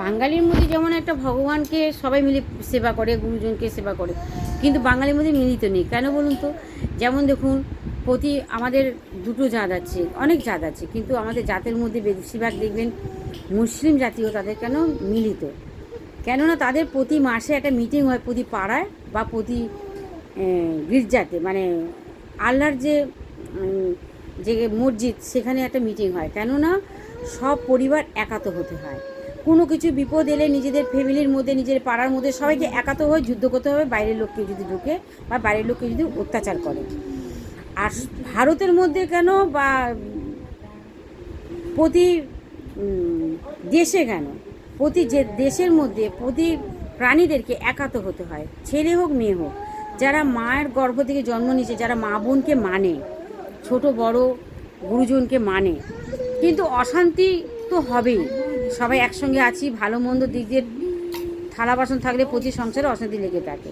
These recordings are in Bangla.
বাঙালির মধ্যে যেমন একটা ভগবানকে সবাই মিলে সেবা করে, গুরুজনকে সেবা করে, কিন্তু বাঙালির মধ্যে মিলিত নেই। কেন বলুন তো? যেমন দেখুন, আমাদের দুটো জাত আছে, অনেক জাত আছে, কিন্তু আমাদের জাতের মধ্যে বেশিরভাগ দেখবেন মুসলিম জাতীয়, তাদের কেন মিলিত? কেননা তাদের প্রতি মাসে একটা মিটিং হয়, প্রতি পাড়ায় বা প্রতি গির্জাতে, মানে আল্লাহর যে যে মসজিদ, সেখানে একটা মিটিং হয়। কেননা সব পরিবার একাত হতে হয়। কোনো কিছু বিপদ এলে নিজেদের ফ্যামিলির মধ্যে, নিজের পাড়ার মধ্যে সবাইকে একাত হয়ে যুদ্ধ করতে হবে, বাইরের লোককে যদি ঢুকে বা বাইরের লোককে যদি অত্যাচার করে। আর ভারতের মধ্যে কেন বা প্রতি দেশে কেন, প্রতি যে দেশের মধ্যে প্রতি প্রাণীদেরকে একাত হতে হয়, ছেলে হোক মেয়ে হোক, যারা মায়ের গর্ভ থেকে জন্ম নিয়েছে, যারা মা বোনকে মানে, ছোট বড় গুরুজনকে মানে, কিন্তু অশান্তি তো হবেই। সবাই একসঙ্গে আছি, ভালো মন্দ দিক দিয়ে থালা বাসন থাকলে প্রতি সংসারে অশান্তি লেগে থাকে,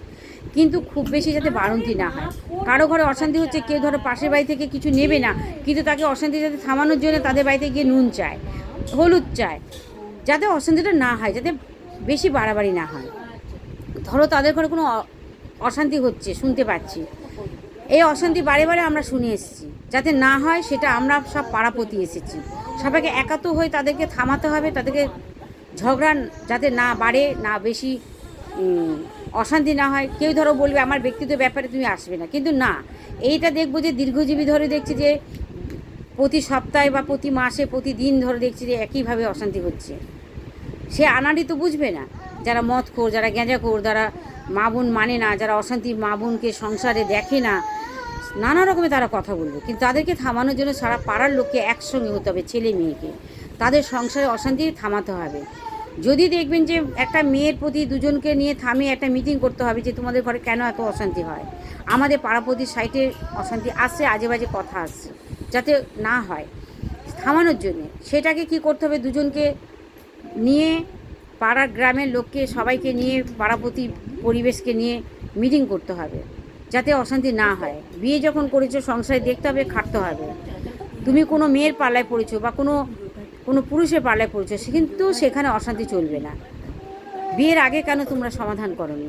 কিন্তু খুব বেশি যাতে বাড়ন্তি না হয়। কারো ঘরে অশান্তি হচ্ছে, কেউ ধরো পাশের বাড়ি থেকে কিছু নেবে না, কিন্তু তাকে অশান্তি যাতে থামানোর জন্য তাদের বাড়িতে গিয়ে নুন চায়, হলুদ চায়, যাতে অশান্তিটা না হয়, যাতে বেশি বাড়াবাড়ি না হয়। ধরো তাদের ঘরে কোনো অশান্তি হচ্ছে, শুনতে পাচ্ছি, এই অশান্তি বারে বারে আমরা শুনে এসেছি, যাতে না হয় সেটা আমরা সব পাড়াপতি এসেছি, সবাইকে একাত্ম হয়ে তাদেরকে থামাতে হবে, তাদেরকে ঝগড়া যাতে না বাড়ে, না বেশি অশান্তি না হয়। কেউ ধরো বলবে আমার ব্যক্তিগত ব্যাপারে তুমি আসবে না, কিন্তু না, এইটা দেখবো যে দীর্ঘজীবী ধরে দেখছি যে প্রতি সপ্তাহে বা প্রতি মাসে প্রতিদিন ধরে দেখছি যে একইভাবে অশান্তি হচ্ছে। সে আনাড়ি তো বুঝবে না, যারা মদখোর, যারা গেঁজাখোর, যারা মা বোন মানে না, যারা অশান্তি মা বোনকে সংসারে দেখে না, নানা রকমের তারা কথা বলবে, কিন্তু তাদেরকে থামানোর জন্য সারা পাড়ার লোককে একসঙ্গে হতে হবে, ছেলে মেয়েকে, তাদের সংসারে অশান্তি থামাতে হবে। যদি দেখবেন যে একটা মেয়ের প্রতি দুজনকে নিয়ে থামিয়ে একটা মিটিং করতে হবে যে তোমাদের ঘরে কেন এত অশান্তি হয়, আমাদের পাড়াপতির সাইটে অশান্তি আসছে, আজে বাজে কথা আসছে, যাতে না হয় থামানোর জন্যে সেটাকে কি করতে হবে, দুজনকে নিয়ে পাড়ার গ্রামের লোককে সবাইকে নিয়ে পাড়াপতি পরিবেশকে নিয়ে মিটিং করতে হবে, যাতে অশান্তি না হয়। বিয়ে যখন করেছো সংসারে দেখতে হবে, খাটতে হবে। তুমি কোনো মেয়ের পাল্লায় পড়েছো বা কোনো কোনো পুরুষের পাল্লায় পড়েছো, সে কিন্তু সেখানে অশান্তি চলবে না। বিয়ের আগে কেন তোমরা সমাধান করোনি?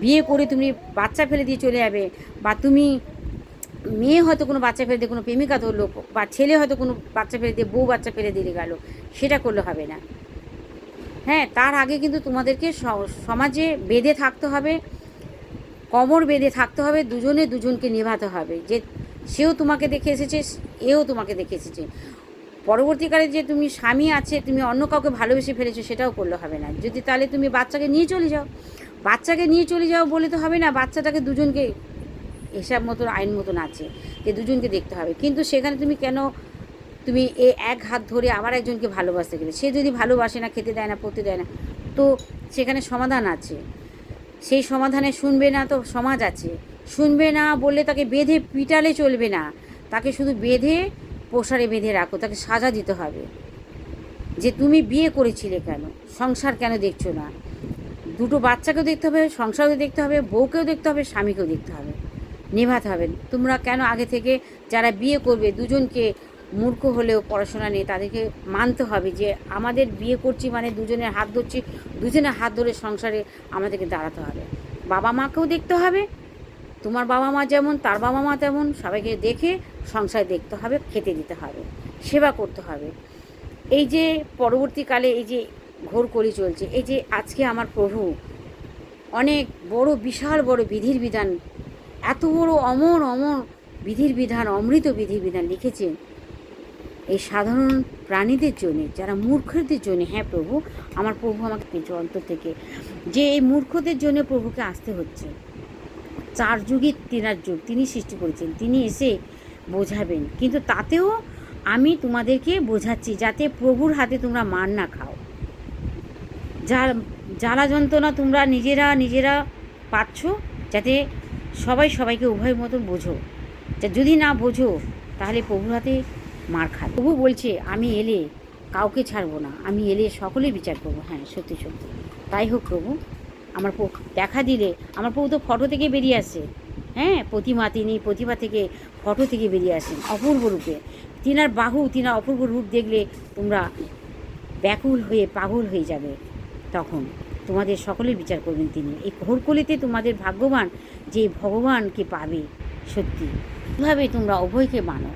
বিয়ে করে তুমি বাচ্চা ফেলে দিয়ে চলে যাবে, বা তুমি মেয়ে হয়তো কোনো বাচ্চা ফেলে দিয়ে কোনো প্রেমিকা ধরলো, বা ছেলে হয়তো কোনো বাচ্চা ফেলে দিয়ে বউ বাচ্চা ফেলে দিয়ে গেল, সেটা করলে হবে না। হ্যাঁ, তার আগে কিন্তু তোমাদেরকে সমাজে বেঁধে থাকতে হবে, কোমর বেঁধে থাকতে হবে, দুজনে দুজনকে নেভাতে হবে, যে সেও তোমাকে দেখে এসেছে, এও তোমাকে দেখে এসেছে। পরবর্তীকালে যে তুমি স্বামী আছে, তুমি অন্য কাউকে ভালোবেসে ফেলেছো, সেটাও করলে হবে না। যদি তাহলে তুমি বাচ্চাকে নিয়ে চলে যাও, বাচ্চাকে নিয়ে চলে যাও বলে তো হবে না, বাচ্চাটাকে দুজনকে হিসাব মতন আইন মতন আছে যে দুজনকে দেখতে হবে, কিন্তু সেখানে তুমি কেন তুমি এক হাত ধরে আবার একজনকে ভালোবাসতে গেলে, সে যদি ভালোবাসে না, খেতে দেয় না, পড়তে দেয় না, তো সেখানে সমাধান আছে। সেই সমাধানে শুনবে না তো সমাজ আছে, শুনবে না বললে তাকে বেঁধে পিটালে চলবে না, তাকে শুধু বেঁধে পোশারে বেঁধে রাখো, তাকে সাজা দিতে হবে যে তুমি বিয়ে করেছিলে কেন, সংসার কেন দেখছো না। দুটো বাচ্চাকেও দেখতে হবে, সংসারও দেখতে হবে, বউকেও দেখতে হবে, স্বামীকেও দেখতে হবে, নেভাতে হবে। তোমরা কেন আগে থেকে যারা বিয়ে করবে দুজনকে, মূর্খ হলেও পড়াশোনা নেই, তাদেরকে মানতে হবে যে আমাদের বিয়ে করছি মানে দুজনের হাত ধরছি, দুজনের হাত ধরে সংসারে আমাদেরকে দাঁড়াতে হবে। বাবা মাকেও দেখতে হবে, তোমার বাবা মা যেমন তার বাবা মা তেমন, সবাইকে দেখে সংসার দেখতে হবে, খেতে দিতে হবে, সেবা করতে হবে। এই যে পরবর্তীকালে এই যে ঘোর কলি চলছে, এই যে আজকে আমার প্রভু অনেক বড় বিশাল বড় বিধির বিধান, এত বড় অমর অমর বিধির বিধান, অমৃত বিধির বিধান লিখেছেন এই সাধারণ প্রাণীদের জন্যে, যারা মূর্খদের জন্যে। হ্যাঁ প্রভু, আমার প্রভু আমাকে পেয়েছে অন্তর থেকে, যে এই মূর্খদের জন্য প্রভুকে আসতে হচ্ছে। 4 যুগই তিনার যুগ, তিনি সৃষ্টি করেছেন, তিনি এসে বোঝাবেন, কিন্তু তাতেও আমি তোমাদেরকে বোঝাচ্ছি যাতে প্রভুর হাতে তোমরা মার না খাও। জ্বালা যন্ত্রণা তোমরা নিজেরা নিজেরা পাচ্ছ, যাতে সবাই সবাইকে উভয় মতন বোঝো। যদি না বোঝো তাহলে প্রভুর হাতে মার খাবে। প্রভু বলছে আমি এলে কাউকে ছাড়বো না, আমি এলে সকলেই বিচার করবো। হ্যাঁ সত্যি সত্যি তাই হোক প্রভু, আমার দেখা দিলে। আমার প্রভু তো ফটো থেকে বেরিয়ে আসে, হ্যাঁ প্রতিমা, তিনি প্রতিমা থেকে ফটো থেকে বেরিয়ে আসেন অপূর্ব রূপে। তিনার বাহু, তিনার অপূর্ব রূপ দেখলে তোমরা ব্যাকুল হয়ে পাগল হয়ে যাবে। তখন তোমাদের সকলের বিচার করবেন তিনি। এই ঘোরকলিতে তোমাদের ভাগ্যবান যে ভগবানকে পাবে। সত্যি কীভাবে তোমরা উভয়কে মানো।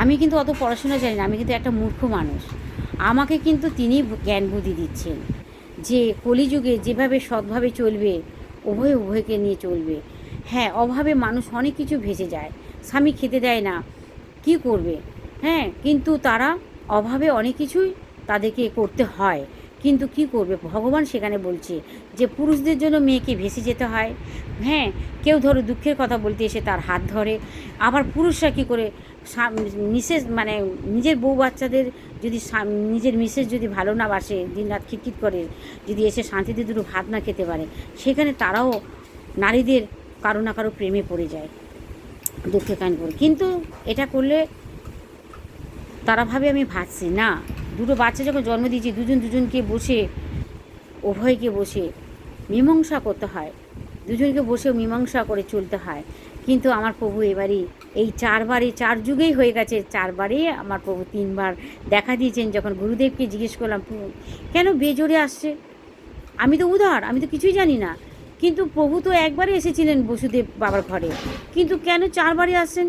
আমি কিন্তু অত পড়াশোনা জানি না, আমি কিন্তু একটা মূর্খ মানুষ। আমাকে কিন্তু তিনি জ্ঞান বুদ্ধি দিচ্ছেন যে কলিযুগে যেভাবে সৎভাবে চলবে, উভয়কে নিয়ে চলবে। হ্যাঁ, অভাবে মানুষ অনেক কিছু ভেসে যায়, স্বামী খেতে দেয় না, কি করবে? হ্যাঁ, কিন্তু তারা অভাবে অনেক কিছুই তাদেরকে করতে হয়, কিন্তু কি করবে? ভগবান সেখানে বলছে যে পুরুষদের জন্য মেয়েকে ভেসে যেতে হয়। হ্যাঁ, কেউ ধরো দুঃখের কথা বলতে এসে তার হাত ধরে, আবার পুরুষরা কী করে মিসেস মানে নিজের বউ বাচ্চাদের যদি নিজের মিসেস যদি ভালো না বাসে, দিনরাত খিটখিট করে, যদি এসে শান্তিতে দুটো ভাত না খেতে পারে, সেখানে তারাও নারীদের কারো না কারো প্রেমে পড়ে যায়, দুঃখে কান করে। কিন্তু এটা করলে তারা ভাবে আমি ভাবছি না, দুটো বাচ্চা যখন জন্ম দিয়েছি, দুজনকে বসে, উভয়কে বসে মীমাংসা করতে হয়, দুজনকে বসেও মীমাংসা করে চলতে হয়। কিন্তু আমার প্রভু এবারই এই 4 যুগেই হয়ে গেছে, 4বারই আমার প্রভু 3বার দেখা দিয়েছেন। যখন গুরুদেবকে জিজ্ঞেস করলাম কেন বেজোরে আসছে, আমি তো উদার, আমি তো কিছুই জানি না, কিন্তু প্রভু তো একবারই এসেছিলেন বসুদেব বাবার ঘরে, কিন্তু কেন 4বারই আসছেন?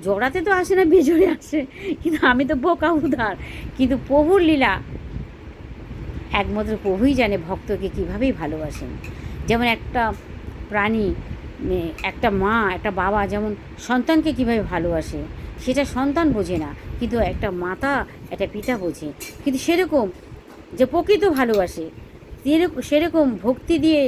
জড়াতে তো আসে না, বেজোরে আসে। কিন্তু আমি তো বোকা উদার। কিন্তু প্রভুর লীলা একমাত্র প্রভুই জানে ভক্তকে কীভাবেই ভালোবাসেন। যেমন একটা প্রাণী, একটা মা, একটা বাবা যেমন সন্তানকে কীভাবে ভালোবাসে, সেটা সন্তান বোঝে না, কিন্তু একটা মাতা, একটা পিতা বোঝে। কিন্তু সেরকম যে প্রকৃত ভালোবাসে, সেরকম ভক্তি দিয়ে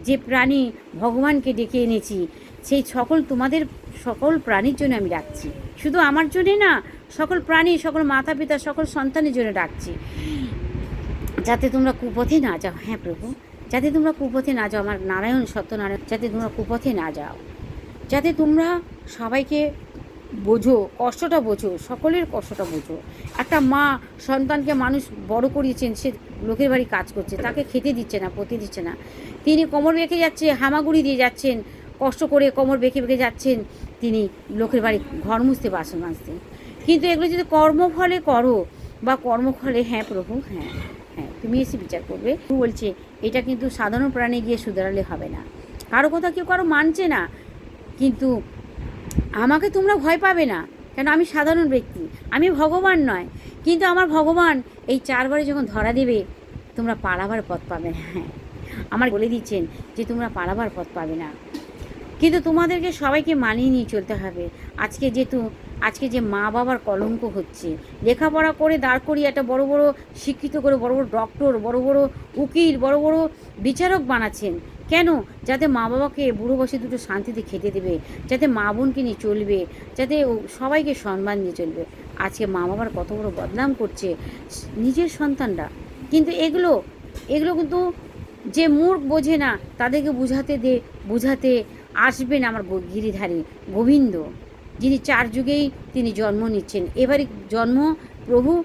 যে প্রাণী ভগবানকে ডেকে এনেছি, সেই তোমাদের সকল প্রাণীর জন্য আমি ডাকছি। শুধু আমার জন্যে না, সকল প্রাণী, সকল মাতা পিতা, সকল সন্তানের জন্য ডাকছি, যাতে তোমরা কুপথে না যাও। হ্যাঁ প্রভু, যাতে তোমরা কুপথে না যাও, আমার নারায়ণ সত্যনারায়ণ, যাতে তোমরা কুপথে না যাও, যাতে তোমরা সবাইকে বোঝো, কষ্টটা বোঝো, সকলের কষ্টটা বোঝো। একটা মা সন্তানকে মানুষ বড় করিয়েছেন, সে লোকের বাড়ি কাজ করছে, তাকে খেতে দিচ্ছে না, পতি দিচ্ছে না, তিনি কোমর বেঁকে যাচ্ছে, হামাগুড়ি দিয়ে যাচ্ছেন, কষ্ট করে কোমর বেঁকে যাচ্ছেন, তিনি লোকের বাড়ি ঘর মুছতে, বাসন মাজতে। কিন্তু এগুলো যদি কর্মফলে করো বা কর্মফলে, হ্যাঁ প্রভু, হ্যাঁ হ্যাঁ তুমি এসে বিচার করবে। বলছে এটা কিন্তু সাধারণ প্রাণে গিয়ে শুধরালে হবে না। কারো কথা কেউ কারো মানছে না, কিন্তু আমাকে তোমরা ভয় পাবে না, কেন আমি সাধারণ ব্যক্তি, আমি ভগবান নয়। কিন্তু আমার ভগবান এই 4বারে যখন ধরা দেবে, তোমরা পালাবার পথ পাবে না। হ্যাঁ, আমার বলে দিচ্ছেন যে তোমরা পালাবার পথ পাবে না, কিন্তু তোমাদেরকে সবাইকে মানিয়ে নিয়ে চলতে হবে। আজকে যে মা বাবার কলঙ্ক হচ্ছে, লেখাপড়া করে দাঁড় করিয়ে একটা বড় বড় শিক্ষিত করে বড় বড় ডক্টর, বড় বড় উকিল, বড় বড় বিচারক বানাচ্ছেন কেন? যাতে মা বাবাকে বুড়ো বসে দুটো শান্তিতে খেতে দেবে, যাতে মা বোনকে নিয়ে চলবে, যাতে সবাইকে সম্মান দিয়ে চলবে। আজকে মা বাবার কত বড় বদনাম করছে নিজের সন্তানরা। কিন্তু এগুলো কিন্তু যে মূর্খ বোঝে না, তাদেরকে বুঝাতে আসবেন আমার গিরিধারী গোবিন্দ, যিনি 4 যুগেই তিনি জন্ম নিচ্ছেন। এবারই জন্মও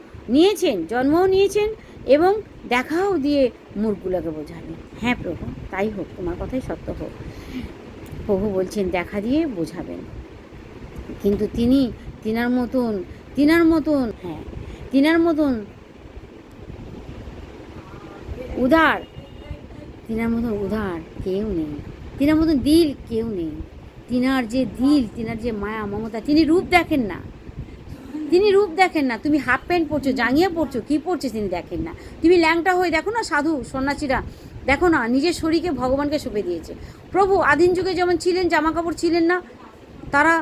নিয়েছেন এবং দেখাও দিয়ে মূর্খগুলোকে বোঝাবেন। হ্যাঁ প্রভু, তাই হোক, তোমার কথাই সত্য হোক। প্রভু বলছেন দেখা দিয়ে বোঝাবেন, কিন্তু তিনার মতন উদার, কেউ নেই, তিনার মতন দিল কেউ নেই। তিনার যে দিল, তিনার যে মায়া মমতা, তিনি রূপ দেখেন না, তুমি হাফ প্যান্ট পরছো, জাঙ্গিয়া পরছো, কী পরছো তিনি দেখেন না। তুমি ল্যাংটা হয়ে দেখো না, সাধু সন্ন্যাসীরা দেখো না, নিজের শরীরকে ভগবানকে সঁপে দিয়েছে। প্রভু আদিম যুগে যেমন ছিলেন, জামা কাপড় ছিলেন না, তারা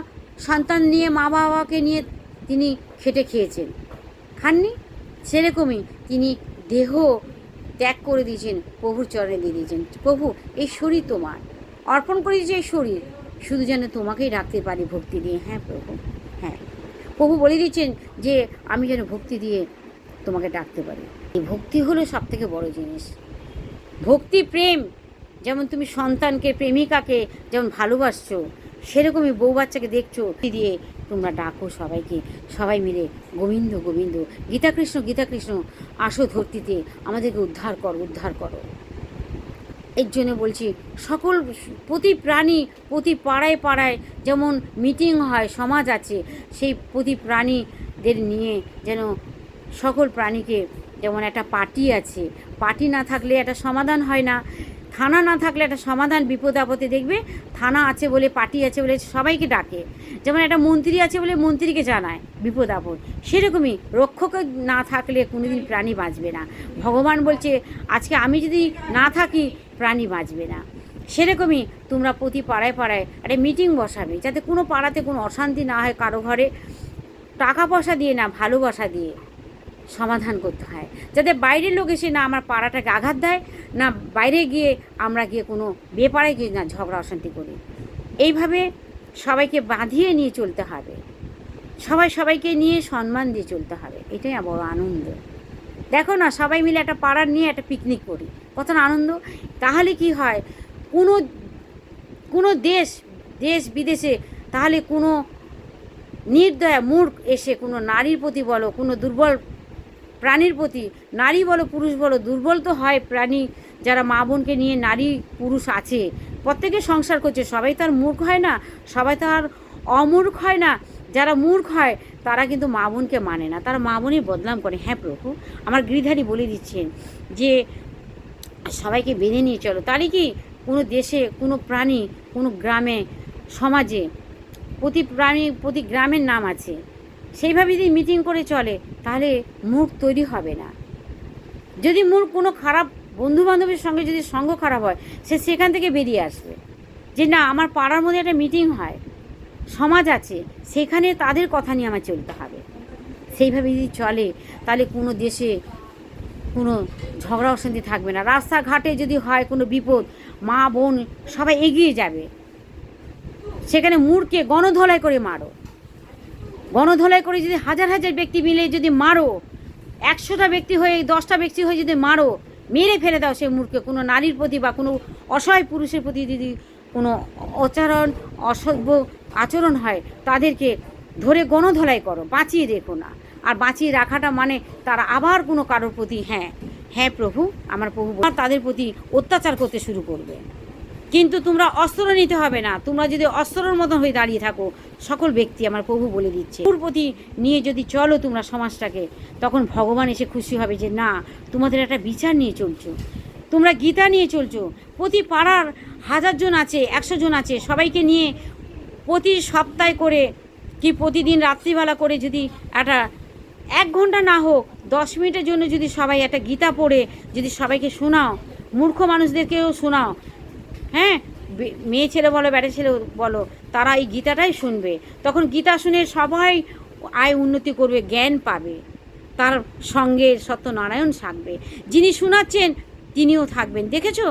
সন্তান নিয়ে, মা বাবাকে নিয়ে তিনি খেটে খেয়েছেন, খাননি? সেরকমই তিনি দেহ ত্যাগ করে দিয়েছেন, প্রভুর চরণে দিয়ে দিয়েছেন। প্রভু এই শরীর তোমার অর্পণ করে দিয়েছে, এই শরীর শুধু যেন তোমাকেই রাখতে পারি ভক্তি দিয়ে। হ্যাঁ প্রভু, হ্যাঁ প্রভু বলে দিচ্ছেন যে আমি যেন ভক্তি দিয়ে তোমাকে ডাকতে পারি। এই ভক্তি হলো সব থেকে বড় জিনিস। ভক্তি প্রেম, যেমন তুমি সন্তানকে, প্রেমিকাকে যেমন ভালোবাসছো, সেরকমই বউ বাচ্চাকে দেখছো, দিয়ে তোমরা ডাকো সবাইকে, সবাই মিলে গোবিন্দ গোবিন্দ, গীতা কৃষ্ণ আসো ধরতিতে, আমাদেরকে উদ্ধার করো। এর জন্য বলছি, সকল প্রতি প্রাণী, প্রতি পাড়ায় যেমন মিটিং হয়, সমাজ আছে, সেই প্রতি প্রাণীদের নিয়ে যেন সকল প্রাণীকে, যেমন একটা পার্টি আছে, পার্টি না থাকলে একটা সমাধান হয় না, থানা না থাকলে একটা সমাধান বিপদ আপদে দেখবে থানা আছে বলে, পার্টি আছে বলে সবাইকে ডাকে। যেমন একটা মন্ত্রী আছে বলে মন্ত্রীকে জানায় বিপদ আপদ, সেরকমই রক্ষক না থাকলে কোনোদিন প্রাণী বাঁচবে না। ভগবান বলছে আজকে আমি যদি না থাকি প্রাণী বাঁচবে না। সেরকমই তোমরা প্রতি পাড়ায় পাড়ায় একটা মিটিং বসাবে, যাতে কোনো পাড়াতে কোনো অশান্তি না হয় কারো ঘরে। টাকা পয়সা দিয়ে না, ভালোবাসা দিয়ে সমাধান করতে হয়, যাতে বাইরের লোক এসে না আমার পাড়াটাকে আঘাত দেয়, না বাইরে গিয়ে আমরা গিয়ে কোনো বেপাড়ায় গিয়ে না ঝগড়া অশান্তি করি। এইভাবে সবাইকে বাঁধিয়ে নিয়ে চলতে হবে, সবাইকে নিয়ে সম্মান দিয়ে চলতে হবে। এটাই বড় আনন্দ। দেখো না, সবাই মিলে একটা পাড়ার নিয়ে একটা পিকনিক করি, কত আনন্দ। তাহলে কি হয়, কোনো দেশ বিদেশে তাহলে কোনো নির্দয়া মূর্খ এসে কোনো নারীর প্রতি বলো, কোনো দুর্বল প্রাণীর প্রতি, নারী বলো পুরুষ বলো, দুর্বল তো হয় প্রাণী, যারা মা বোনকে নিয়ে নারী পুরুষ আছে, প্রত্যেকে সংসার করছে, সবাই তার মূর্খ হয় না, সবাই তার অমূর্খ হয় না। যারা মূর্খ হয় তারা কিন্তু মা বোনকে মানে না, তারা মা বোনই বদনাম করে। হ্যাঁ প্রভু, আমার গৃহধারী বলে দিচ্ছেন যে সবাইকে বেঁধে নিয়ে চলো, তাহলে কি কোনো দেশে, কোনো প্রাণী, কোনো গ্রামে, সমাজে প্রতি গ্রামের নাম আছে। সেইভাবে যদি মিটিং করে চলে তাহলে মূর্খ তৈরি হবে না। যদি কোনো খারাপ বন্ধুবান্ধবের সঙ্গে যদি সঙ্গ খারাপ হয়, সেখান থেকে বেরিয়ে আসবে, যে না আমার পাড়ার মধ্যে একটা মিটিং হয়, সমাজ আছে, সেখানে তাদের কথা নিয়ে আমার চলতে হবে। সেইভাবে যদি চলে তাহলে কোনো দেশে কোনো ঝগড়া অশান্তি থাকবে না। রাস্তাঘাটে যদি হয় কোনো বিপদ, মা বোন সবাই এগিয়ে যাবে। সেখানে মূর্খকে গণধোলাই করে মারো, গণধোলাই করে যদি হাজার ব্যক্তি মিলে যদি মারো, 100টা ব্যক্তি হয়ে 10টা ব্যক্তি হয়ে যদি মারো, মেরে ফেলে দাও সেই মূর্খকে। কোনো নারীর প্রতি বা কোনো অসহায় পুরুষের প্রতি যদি কোনো অসভ্য আচরণ হয়, তাদেরকে ধরে গণধোলাই করো, বাঁচিয়ে রেখো না। আর বাঁচিয়ে রাখাটা মানে তারা আবার কোনো কারোর প্রতি হ্যাঁ প্রভু, আমার প্রভু তাদের প্রতি অত্যাচার করতে শুরু করবে। কিন্তু তোমরা অস্ত্র নিতে হবে না। তোমরা যদি অস্ত্রের মতো হয়ে দাঁড়িয়ে থাকো, সকল ব্যক্তি আমার প্রভু বলে দিচ্ছে, প্রতি নিয়ে যদি চলো তোমরা সমাজটাকে, তখন ভগবান এসে খুশি হবে যে না, তোমাদের একটা বিচার নিয়ে চলছো, তোমরা গীতা নিয়ে চলছো। প্রতি পাড়ার 1000 জন আছে, 100 জন আছে, সবাইকে নিয়ে প্রতি সপ্তাহে করে কি প্রতিদিন রাত্রিবেলা করে যদি একটা 1 ঘন্টা না হোক 10 মিনিটের জন্য যদি সবাই একটা গীতা পড়ে যদি সবাইকে শোনাও, মূর্খ মানুষদেরকেও শোনাও, হ্যাঁ, মেয়ে ছেলে বলো বেটা ছেলে বলো, তারা এই গীতাটাই শুনবে। তখন গীতা শুনে সবাই উন্নতি করবে, জ্ঞান পাবে, তার সঙ্গে সত্যনারায়ণ থাকবে, যিনি শোনাচ্ছেন তিনিও থাকবেন। দেখেছো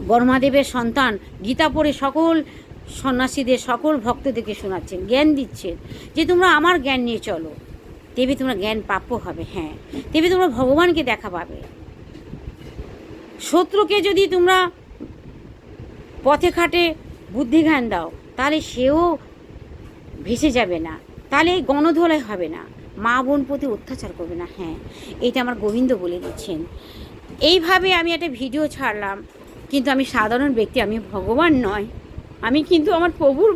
ব্রহ্মাদেবের সন্তান গীতা পড়ে সকল সন্ন্যাসীদের, সকল ভক্তদেরকে শোনাচ্ছেন, জ্ঞান দিচ্ছেন যে তোমরা আমার জ্ঞান নিয়ে চলো, তেবে তোমরা জ্ঞান প্রাপ্য হবে। হ্যাঁ, তেবে তোমরা ভগবানকে দেখা পাবে। শত্রুকে যদি তোমরা পথে ঘাটে বুদ্ধি জ্ঞান দাও, তাহলে সেও ভেসে যাবে না, তাহলে এই গণধোলাই হবে না, মা বোন প্রতি অত্যাচার করবে না। হ্যাঁ, এটা আমার গোবিন্দ বলে দিচ্ছেন। এইভাবে আমি একটা ভিডিও ছাড়লাম, কিন্তু আমি সাধারণ ব্যক্তি, আমি ভগবান নয়, আমি কিন্তু আমার প্রভুর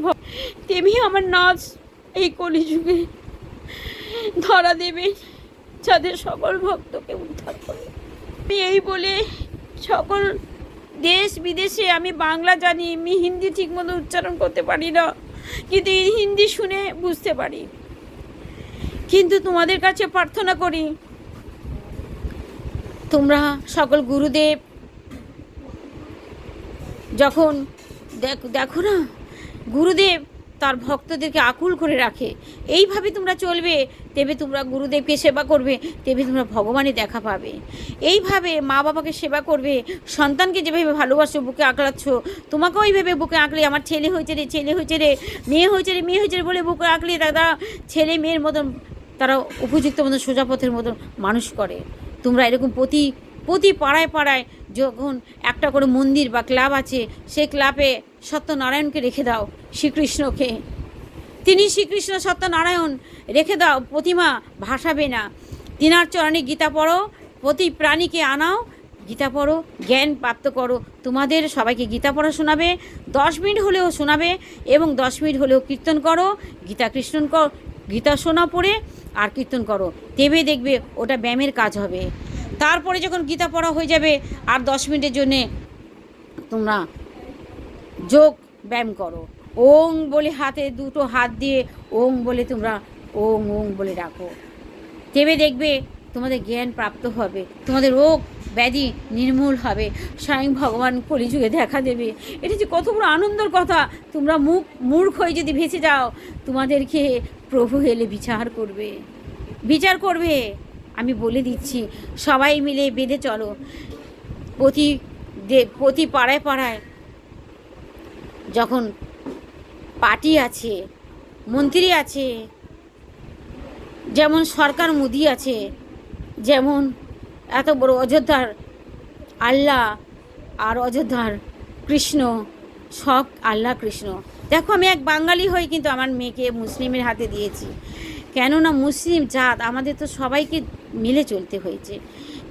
তেমনি আমার নাচ এই কলিযুগে ধরা দেবে, যাদের সকল ভক্তকে উদ্ধার করে। আমি এই বলে সকল দেশ বিদেশে, আমি বাংলা জানি, আমি হিন্দি ঠিকমতো উচ্চারণ করতে পারি না, কিন্তু এই হিন্দি শুনে বুঝতে পারি। কিন্তু তোমাদের কাছে প্রার্থনা করি, তোমরা সকল গুরুদেব যখন দেখো না, গুরুদেব তার ভক্তদেরকে আকুল করে রাখে, এইভাবে তোমরা চলবে, তেবে তোমরা গুরুদেবকে সেবা করবে, তেবে তোমরা ভগবানই দেখা পাবে। এইভাবে মা বাবাকে সেবা করবে, সন্তানকে যেভাবে ভালোবাসো, বুকে আঁকড়াচ্ছ, তোমাকেও এইভাবে বুকে আঁকড়ে, আমার ছেলে হয়েছে রে, মেয়ে হয়েছে রে বলে বুকে আঁকড়ে তারা ছেলে মেয়ের মতন, তারা উপযুক্ত মতন সোজা পথের মতন মানুষ করে। তোমরা এরকম প্রতি পাড়ায় যখন একটা করে মন্দির বা ক্লাব আছে, সেই ক্লাবে সত্যনারায়ণকে রেখে দাও, শ্রীকৃষ্ণকে, তিনি শ্রীকৃষ্ণ সত্যনারায়ণ রেখে দাও, প্রতিমা ভাসাবে না। তিনার চরণে গীতা পড়ো, প্রতি প্রাণীকে আনাও, গীতা পড়ো, জ্ঞান প্রাপ্ত করো। তোমাদের সবাইকে গীতা পড়া শোনাবে, 10 মিনিট হলেও শোনাবে, এবং 10 মিনিট হলেও কীর্তন করো, গীতা শোনা পড়ে আর কীর্তন করো, তেবে দেখবে ওটা ব্যায়ামের কাজ হবে। তারপরে যখন গীতা পড়া হয়ে যাবে আর 10 মিনিটের জন্যে তোমরা যোগ ব্যায়াম করো। ওং বলে হাতে দুটো হাত দিয়ে ওং বলে তোমরা ওং ওং বলে রাখো। ভেবে দেখবে তোমাদের জ্ঞান প্রাপ্ত হবে, তোমাদের রোগ ব্যাধি নির্মূল হবে, স্বয়ং ভগবান কলিযুগে দেখা দেবে। এটা যে কত বড় আনন্দের কথা। তোমরা মূর্খ হয়ে যদি ভেসে যাও, তোমাদেরকে প্রভু এলে বিচার করবে। আমি বলে দিচ্ছি, সবাই মিলে বেঁধে চলো। প্রতি পাড়ায় পাড়ায় যখন পার্টি আছে, মন্ত্রী আছে, যেমন সরকার মোদি আছে, যেমন এত বড় অযোধ্যার আল্লাহ আর অযোধ্যার কৃষ্ণ, সব আল্লাহ কৃষ্ণ। দেখো, আমি এক বাঙালি হয়ে কিন্তু আমার মেয়েকে মুসলিমের হাতে দিয়েছি। কেননা মুসলিম জাত, আমাদের তো সবাইকে মিলে চলতে হয়েছে।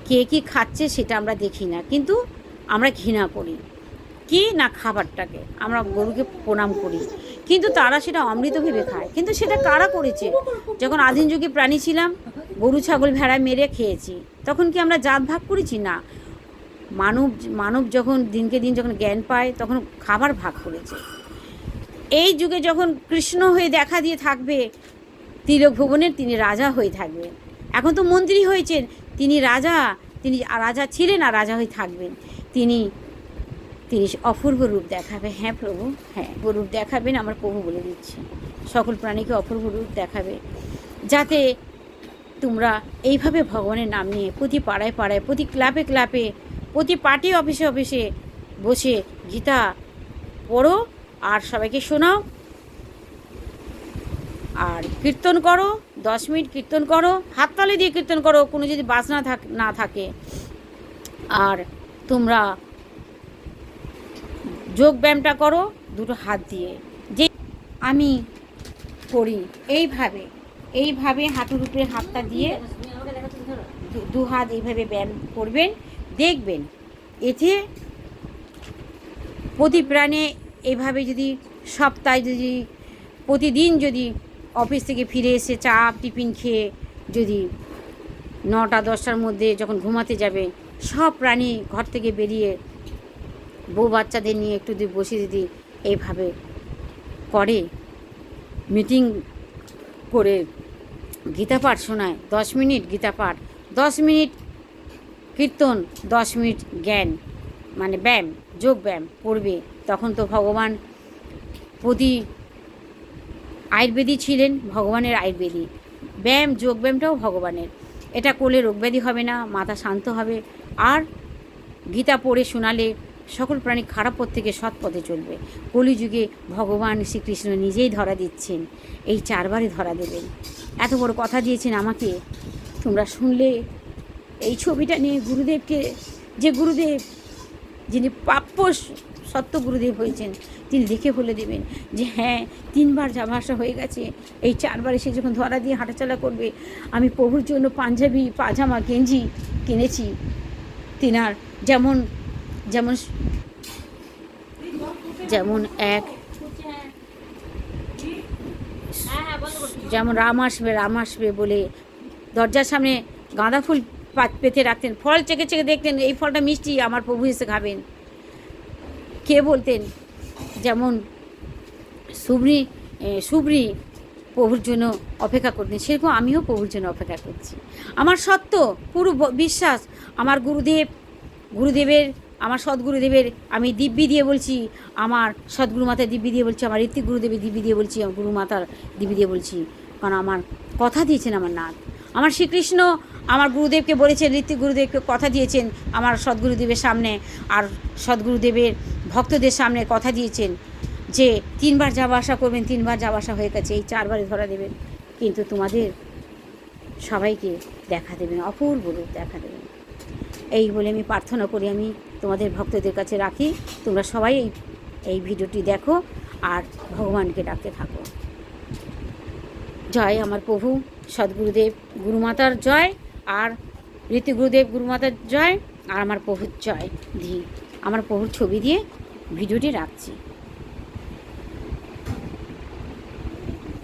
কে কী খাচ্ছে সেটা আমরা দেখি না, কিন্তু আমরা ঘৃণা করি কি না খাবারটাকে। আমরা গরুকে প্রণাম করি, কিন্তু তারা সেটা অমৃত ভেবে খায়। কিন্তু সেটা কারা করেছে? যখন আদিম যুগে প্রাণী ছিলাম, গরু ছাগল ভেড়া মেরে খেয়েছি, তখন কি আমরা জাত ভাগ করেছি? না। মানব যখন দিনকে দিন যখন জ্ঞান পায়, তখন খাবার ভাগ করেছে। এই যুগে যখন কৃষ্ণ হয়ে দেখা দিয়ে থাকবে তিলক ভুবনের, তিনি রাজা হয়ে থাকবে। এখন তো মন্ত্রী হয়েছেন, তিনি রাজা ছিলেন আর রাজা হয়ে থাকবেন। তিনি অপূর্ব রূপ দেখাবে। হ্যাঁ প্রভু, হ্যাঁ রূপ দেখাবেন। আমার প্রভু বলে দিচ্ছে, সকল প্রাণীকে অপূর্ব রূপ দেখাবে, যাতে তোমরা এইভাবে ভগবানের নাম নিয়ে প্রতি পাড়ায় পাড়ায়, প্রতি ক্লাবে ক্লাবে, প্রতি পার্টি অফিসে অফিসে বসে গীতা পড়ো আর সবাইকে শোনাও। আর কীর্তন করো, 10 মিনিট কীর্তন করো, হাততালি দিয়ে কীর্তন করো, কোনো যদি বাজনা না থাকে। আর তোমরা যোগ ব্যায়ামটা করো দুটো হাত দিয়ে, যে আমি করি এইভাবে হাঁটুর উপরে হাতটা দিয়ে দু হাত এইভাবে ব্যায়াম করবেন। দেখবেন এতে প্রতি প্রাণে এইভাবে যদি সপ্তাহে যদি প্রতিদিন যদি অফিস থেকে ফিরে এসে চা টিফিন খেয়ে যদি 9টা-10টার মধ্যে যখন ঘুমাতে যাবে, সব প্রাণী ঘর থেকে বেরিয়ে বউ বাচ্চাদের নিয়ে একটু যদি বসে যদি এইভাবে করে, মিটিং করে গীতা পাঠ শোনায়, 10 মিনিট গীতা পাঠ, 10 মিনিট কীর্তন, 10 মিনিট জ্ঞান মানে ব্যায়াম, যোগ ব্যায়াম করবে, তখন তো ভগবান আয়ুর্বেদী ছিলেন, ভগবানের আয়ুর্বেদী। ব্যায়াম যোগ ব্যায়ামটাও ভগবানের। এটা করলে রোগব্যাধি হবে না, মাথা শান্ত হবে। আর গীতা পড়ে শোনালে সকল প্রাণী খারাপ পথ থেকে সৎ পথে চলবে। কলিযুগে ভগবান শ্রীকৃষ্ণ নিজেই ধরা দিচ্ছেন, এই 4বারে ধরা দেবেন। এত বড় কথা দিয়েছেন আমাকে, তোমরা শুনলে এই ছবিটা নিয়ে গুরুদেবকে, যে গুরুদেব যিনি প্রাপ্য সত্য গুরুদেব হয়েছেন, তিনি দেখে বলে দেবেন যে হ্যাঁ 3বার যাওয়া আসা হয়ে গেছে, এই 4বারে সে যখন ধরা দিয়ে হাঁটাচলা করবে। আমি প্রভুর জন্য পাঞ্জাবি পাজামা গেঞ্জি কিনেছি, তিনার যেমন যেমন যেমন রাম আসবে বলে দরজার সামনে গাঁদা ফুল পেতে রাখতেন, ফল চেকে চেকে দেখতেন এই ফলটা মিষ্টি, আমার প্রভু এসে খাবেন। কে বলতেন যেমন সুব্রি প্রভুর জন্য অপেক্ষা করতেন, সেরকম আমিও প্রভুর জন্য অপেক্ষা করছি। আমার সত্য পুরো বিশ্বাস, আমার গুরুদেবের আমার সদ্গুরুদেবের আমি দিব্যি দিয়ে বলছি, আমার সদ্গুরু মাতার দিব্যি দিয়ে বলছি, আমার ঋত্বিক গুরুদেবের দিব্যি দিয়ে বলছি, আমার গুরু মাতার দিব্যি দিয়ে বলছি, কারণ আমার কথা দিয়েছেন আমার নাথ। আমার শ্রীকৃষ্ণ আমার গুরুদেবকে বলেছেন, ঋত্বিক গুরুদেবকে কথা দিয়েছেন আমার সদ্গুরুদেবের সামনে, আর সদ্গুরুদেবের ভক্তদের সামনে কথা দিয়েছেন যে 3বার যাওয়া আসা করবেন, 3বার যাওয়া আসা হয়ে গেছে, এই 4বারে ধরা দেবেন। কিন্তু তোমাদের সবাইকে দেখা দেবেন, অপূর্ব রূপ দেখা দেবেন। এই বলে আমি প্রার্থনা করি, আমি তোমাদের ভক্তদের কাছে রাখি, তোমরা সবাই এই ভিডিওটি দেখো আর ভগবানকে ডাকতে থাকো। জয় আমার প্রভু সদ্গুরুদেব গুরুমাতার জয়, আর ঋতু গুরুদেব গুরুমাতার জয়, আর আমার প্রভুর জয়। আমার প্রভুর ছবি দিয়ে ভিডিওটি রাখছি।